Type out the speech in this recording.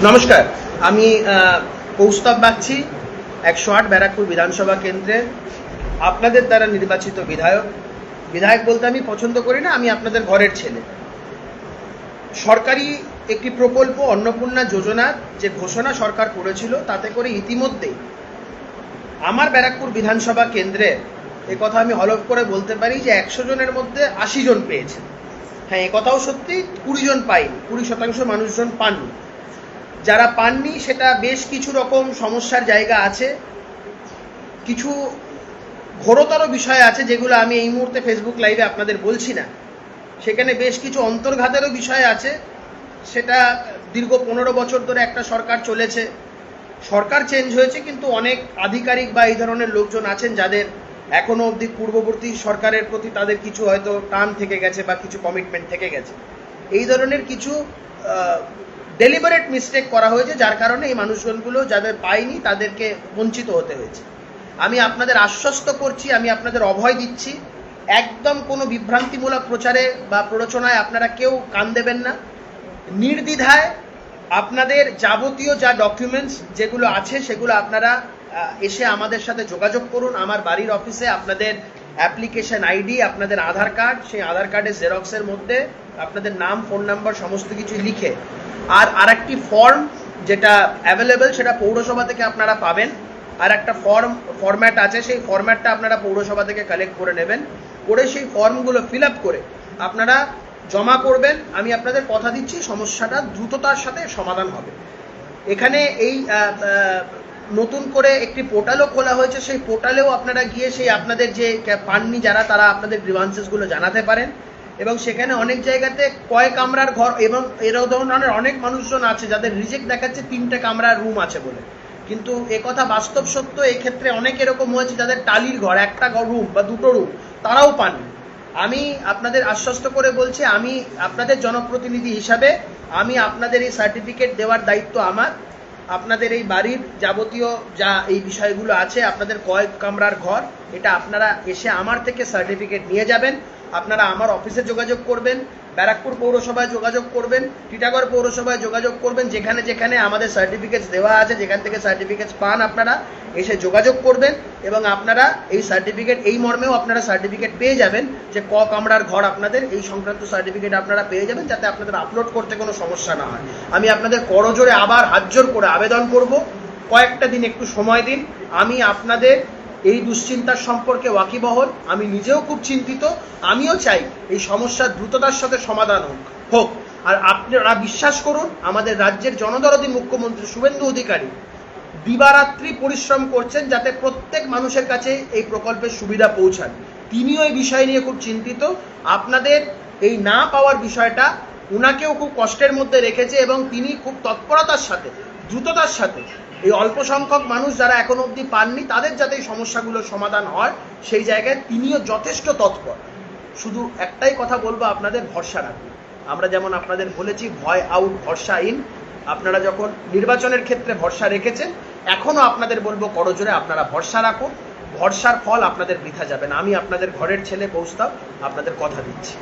নমস্কার, আমি কৌস্তব বাগচি 108 ব্যারাকপুর বিধানসভা কেন্দ্রে আপনাদের দ্বারা নির্বাচিত বিধায়ক বলতে আমি পছন্দ করি না, আমি আপনাদের ঘরের ছেলে। সরকারি একটি প্রকল্প অন্নপূর্ণা যোজনার যে ঘোষণা সরকার করেছিল তাতে করে ইতিমধ্যে আমার ব্যারাকপুর বিধানসভা কেন্দ্রে কথা আমি হলফ করে বলতে পারি যে 100 জনের মধ্যে 80 জন পেয়েছেন। হ্যাঁ, কথাও সত্যি, 20 জন পাইনি, 20% মানুষজন পাননি। যারা পাননি সেটা বেশ কিছু রকম সমস্যার জায়গা আছে, কিছু ঘোরতর বিষয় আছে যেগুলো আমি এই মুহূর্তে ফেসবুক লাইভে আপনাদের বলছি না। সেখানে বেশ কিছু অন্তর্ঘাতেরও বিষয় আছে। সেটা দীর্ঘ 15 বছর ধরে একটা সরকার চলেছে, সরকার চেঞ্জ হয়েছে, কিন্তু অনেক আধিকারিক বা এই ধরনের লোকজন আছেন যাদের এখনো অবধি পূর্ববর্তী সরকারের প্রতি তাদের কিছু হয়তো টান থেকে গেছে বা কিছু কমিটমেন্ট থেকে গেছে। এই ধরনের কিছু ডেলিবারেট মিস্টেক করা হয়েছে, যার কারণে এই মানুষজনগুলো যাদের পায়নি তাদেরকে বঞ্চিত হতে হয়েছে। আমি আপনাদের আশ্বস্ত করছি, আমি আপনাদের অভয় দিচ্ছি, একদম কোনো বিভ্রান্তিমূলক প্রচারে বা প্ররোচনায় আপনারা কেউ কান দেবেন না। নির্দ্বিধায় আপনাদের যাবতীয় যা ডকুমেন্টস যেগুলো আছে সেগুলো আপনারা এসে আমাদের সাথে যোগাযোগ করুন। আমার বাড়ির অফিসে আপনাদের অ্যাপ্লিকেশন আইডি, আপনাদের আধার কার্ড, সেই আধার কার্ডের জেরক্সের মধ্যে আপনাদের নাম, ফোন নাম্বার সমস্ত কিছু লিখে আরেকটি ফর্ম যেটা অ্যাভেলেবেল সেটা পৌরসভা থেকে আপনারা পাবেন। আর একটা ফরম্যাট আছে, সেই ফরম্যাটটা আপনারা পৌরসভা থেকে কালেক্ট করে নেবেন, করে সেই ফর্মগুলো ফিল আপ করে আপনারা জমা করবেন। আমি আপনাদের কথা দিচ্ছি সমস্যাটা দ্রুততার সাথে সমাধান হবে। এখানে এই নতুন করে একটি পোর্টালও খোলা হয়েছে, সেই পোর্টালেও আপনারা গিয়ে সেই আপনাদের যে পাননি যারা, তারা আপনাদের গ্রিভান্সেসগুলো জানাতে পারেন। এবং সেখানে অনেক জায়গাতে কয় কামরার ঘর, এবং এর ধরনের অনেক মানুষজন আছে যাদের রিজেক্ট দেখাচ্ছে 3টে কামরার রুম আছে বলে, কিন্তু একথা বাস্তব সত্য। এক্ষেত্রে অনেক এরকম হয়েছে যাদের টালির ঘর, একটা রুম বা 2টো রুম, তারাও পাননি। আমি আপনাদের আশ্বস্ত করে বলছি, আমি আপনাদের জনপ্রতিনিধি হিসাবে আমি আপনাদের এই সার্টিফিকেট দেওয়ার দায়িত্ব আমার। আপনাদের এই বাড়ির যাবতীয় যা এই বিষয়গুলো আছে, আপনাদের কয় কামরার ঘর, এটা আপনারা এসে আমার থেকে সার্টিফিকেট নিয়ে যাবেন। আপনারা আমার অফিসে যোগাযোগ করবেন, ব্যারাকপুর পৌরসভায় যোগাযোগ করবেন, টিটাগড় পৌরসভায় যোগাযোগ করবেন, যেখানে যেখানে আমাদের সার্টিফিকেটস দেওয়া আছে, যেখান থেকে সার্টিফিকেটস পান আপনারা এসে যোগাযোগ করবেন। এবং আপনারা এই সার্টিফিকেট, এই মর্মেও আপনারা সার্টিফিকেট পেয়ে যাবেন যে কামরার ঘর আপনাদের, এই সংক্রান্ত সার্টিফিকেট আপনারা পেয়ে যাবেন, যাতে আপনাদের আপলোড করতে কোনো সমস্যা না হয়। আমি আপনাদের করজোড়ে আবার হাতজোড় করে আবেদন করব, কয়েকটা দিন একটু সময় দিন। আমি আপনাদের এই দুশ্চিন্তার সম্পর্কে ওয়াকিবহল, আমি নিজেও খুব চিন্তিত। আমিও চাই এই সমস্যার দ্রুততার সাথে সমাধান হোক। আর আপনারা বিশ্বাস করুন, আমাদের রাজ্যের জনদরদী মুখ্যমন্ত্রী শুভেন্দু অধিকারী দিবারাত্রি পরিশ্রম করছেন যাতে প্রত্যেক মানুষের কাছে এই প্রকল্পের সুবিধা পৌঁছান। তিনিও এই বিষয় নিয়ে খুব চিন্তিত। আপনাদের এই না পাওয়ার বিষয়টা উনাকেও খুব কষ্টের মধ্যে রেখেছে, এবং তিনি খুব তৎপরতার সাথে, দ্রুততার সাথে এই অল্প সংখ্যক মানুষ যারা এখনো অবধি পাননি তাদের যাতে এই সমস্যাগুলোর সমাধান হয়, সেই জায়গায় তিনিও যথেষ্ট তৎপর। শুধু একটাই কথা বলবো, আপনাদের ভরসা রাখুন। আমরা যেমন আপনাদের বলেছি ভয় আউট, ভরসা ইন। আপনারা যখন নির্বাচনের ক্ষেত্রে ভরসা রেখেছেন, এখনো আপনাদের বলবো করজোড়ে আপনারা ভরসা রাখুন। ভরসার ফল আপনাদের বৃথা যাবে না। আমি আপনাদের ঘরের ছেলে কৌস্তব, আপনাদের কথা দিচ্ছি।